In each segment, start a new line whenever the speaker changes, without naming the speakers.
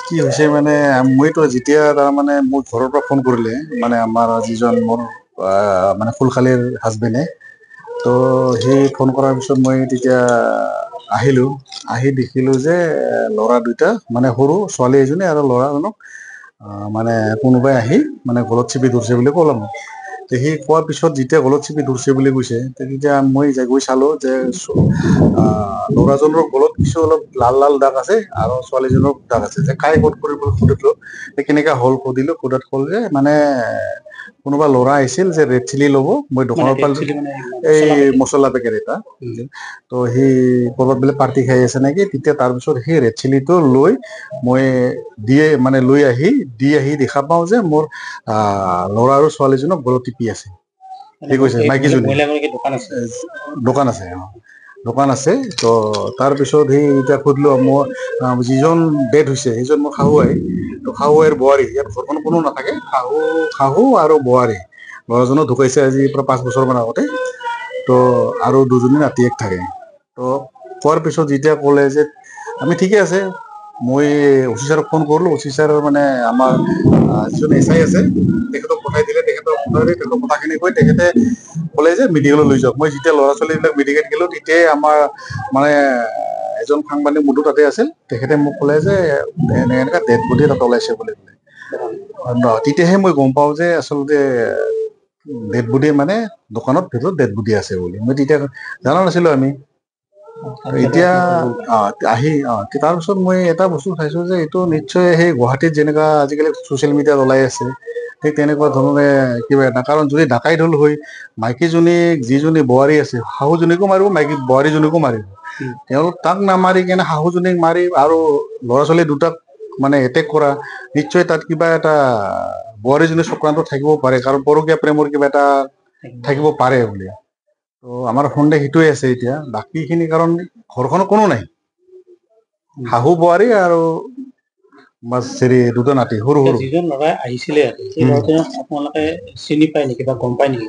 কি হৈছে মানে মইতো যেতিয়া তাৰমানে মোৰ ঘৰৰ পৰা ফোন কৰিলে মানে আমাৰ যিজন মোৰ মানে ফুলখালীৰ হাজবেণ্ডে তো সি ফোন কৰাৰ পিছত মই তেতিয়া আহিলোঁ আহি দেখিলোঁ যে ল'ৰা দুটা মানে সৰু ছোৱালী এজনী আৰু ল'ৰাজনক মানে কোনোবাই আহি মানে গলত চিপি ধৰিছে বুলি ক'লে মোক সি কোৱাৰ পিছত যেতিয়া গলত চিপি ধৰিছে বুলি কৈছে তেতিয়া মই গৈ চালোঁ যে ল'ৰাজনৰ গলত কিছু অলপ লাল লাল দাগ আছে আৰু ছোৱালীজনৰ দাগ আছে যে কাই ক'ত কৰিবলৈ সুধিলোঁ কেনেকা হ'ল সুধিলোঁ সোধাত ক'ল যে মানে কোনোবা ল'ৰা আহিছিল যে ৰেড চিলি ল'ব মই দোকানৰ পৰা এই মছলা পেকেট এটা তো সি ক'ৰবাত বোলে পাৰ্টি খাই আছে নেকি তেতিয়া তাৰপিছত সেই ৰেড চিলিটো লৈ মই মানে লৈ আহি দেখা পাওঁ যে মোৰ ল'ৰা আৰু ছোৱালীজনক গলত টিপি আছে ঠিক কৈছে মাইকীজনী দোকান আছে দোকান আছে তো তাৰপিছত সি এতিয়া সুধিলোঁ মোৰ যিজন ডেথ হৈছে সেইজন মোৰ শাহু আহি তো শাহু আইৰ বোৱাৰী ইয়াত ঘৰখন কোনো নাথাকে শাহু আৰু বোৱাৰী ল'ৰাজনো ঢুকাইছে আজি প্ৰায় 5 বছৰমান আগতে তো আৰু দুজনী নাতিয়েক থাকে তো কোৱাৰ পিছত যেতিয়া ক'লে যে আমি ঠিকে আছে মই অচি ছাৰক ফোন কৰিলোঁ অচি ছাৰ মানে আমাৰ যিজন SI আছে তেখেতক পঠাই দিলে তেখেতক কথাখিনি কৈ তেখেতে ক'লে যে মেডিকেলত লৈ যাওক মই যেতিয়া ল'ৰা ছোৱালীবিলাক মেডিকেল গ'লোঁ তেতিয়াই আমাৰ মানে এজন সাংবাদিক মুদু তাতে আছিল তেখেতে মোক ক'লে যে এনেকুৱা ডেড বডি তাত ওলাইছে বুলি ক'লে তেতিয়াহে মই গম পাওঁ যে আচলতে ডেড বডি মানে দোকানত ভিতৰত ডেড বডি আছে বুলি মই তেতিয়া জনা নাছিলোঁ আমি এতিয়া আহি তাৰপিছত মই এটা বস্তু চাইছোঁ যে এইটো নিশ্চয় সেই গুৱাহাটীত যেনেকুৱা আজিকালি ছ'চিয়েল মিডিয়াত ওলাই আছে ঠিক তেনেকুৱা ধৰণে কিবা এটা কাৰণ যদি ডাকাইত হ'ল হয় মাইকীজনীক যিজনী বোৱাৰী আছে শাহুজনীকো মাৰিব মাইকী বোৱাৰীজনীকো মাৰিব তেওঁলোক তাক নামাৰি কেনে শাহুজনীক মাৰি আৰু ল'ৰা ছোৱালী দুটাক মানে এটেক কৰা নিশ্চয় তাত কিবা এটা বোৱাৰীজনী চক্ৰান্ত থাকিব পাৰে কাৰণ পৰকীয়া প্ৰেমৰ কিবা এটা থাকিব পাৰে বুলি তো আমাৰ সন্দেহ সেইটোৱে আছে এতিয়া বাকীখিনি কাৰণ ঘৰখনত কোনো নাই শাহু বোৱাৰী আৰু বাছ হেৰি দুটা নাতি সৰু সৰু
যিজন ল'ৰাই আহিছিলে সেই ল'ৰাজনক আপোনালোকে চিনি পায় নেকি বা গম পায় নেকি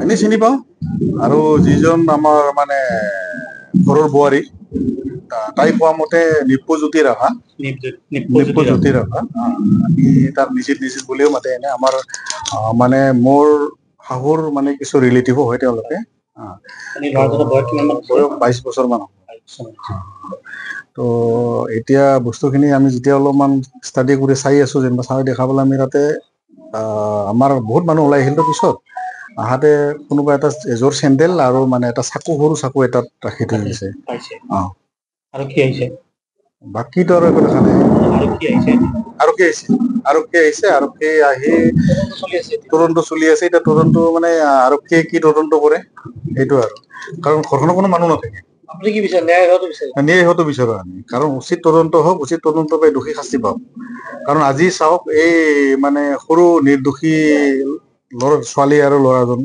এনেই চিনি পাওঁ আৰু যিজন আমাৰ মানে ঘৰৰ বোৱাৰী তাই কোৱা মতে নিপ্পজ্যোতি ৰাভা তাৰ নিচিত বুলিও মাতে এনে আমাৰ মানে মোৰ শাহুৰ মানে কিছু ৰিলেটিভো হয় তেওঁলোকে বয়স 22 বছৰ মান তো এতিয়া বস্তুখিনি আমি যেতিয়া অলপমান ষ্টাডি কৰি চাই আছো যেনিবা চাই দেখা পালে আমি তাতে আমাৰ বহুত মানুহ ওলাই আহিল পিছত আহাতে কোনোবা এটা এযোৰ চেণ্ডেল আৰু মানে এটা চাকু সৰু চাকু এটাত ৰাখি থৈ দিছে
আৰু কি আহিছে
বাকীতো আৰু একো দেখা নাই আৰক্ষী আহি তদন্ত চলি আছে এতিয়া তদন্ত মানে আৰক্ষীয়ে কি তদন্ত কৰে সেইটো আৰু কাৰণ ঘৰখনৰ কোনো মানুহ নাথাকে
আপুনি কি বিচাৰে ন্যায়
হোৱাটো বিচাৰো আমি কাৰণ উচিত তদন্ত হওক উচিত তদন্ত পাই দোষী শাস্তি পাওক কাৰণ আজি চাওক এই মানে সৰু নিৰ্দোষী ছোৱালী আৰু ল'ৰাজন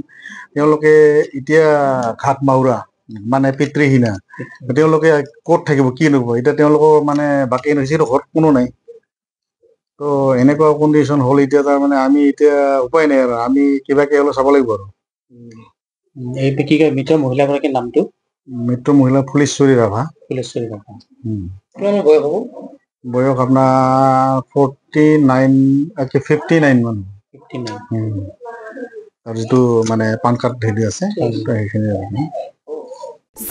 তেওঁলোকে এতিয়া ঘাট মাউৰা মানে পিতৃহীনা তেওঁলোকে ক'ত থাকিব কি নকব এতিয়া তেওঁলোকৰ মানে বাকী যিহেতু ঘৰত কোনো নাই তো এনেকুৱা কণ্ডিশ্যন হ'ল এতিয়া তাৰমানে আমি এতিয়া উপায় নাই আৰু আমি কিবাকে অলপ চাব লাগিব আৰু
এই কি কয় মৃত মহিলাগৰাকীৰ নামটো
মৃত মহিলা ফুলেশ্বৰী ৰাভা
কিমান বয়স হ'ব
বয়স আপোনাৰ 59 মান আৰু যিটো মানে পান কাৰ্ড হেৰি আছে সেইখিনি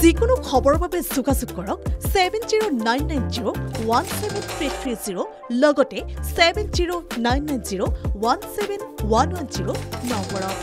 যিকোনো খবৰৰ বাবে যোগাযোগ কৰক 7099017330 লগতে 7099017110 নম্বৰত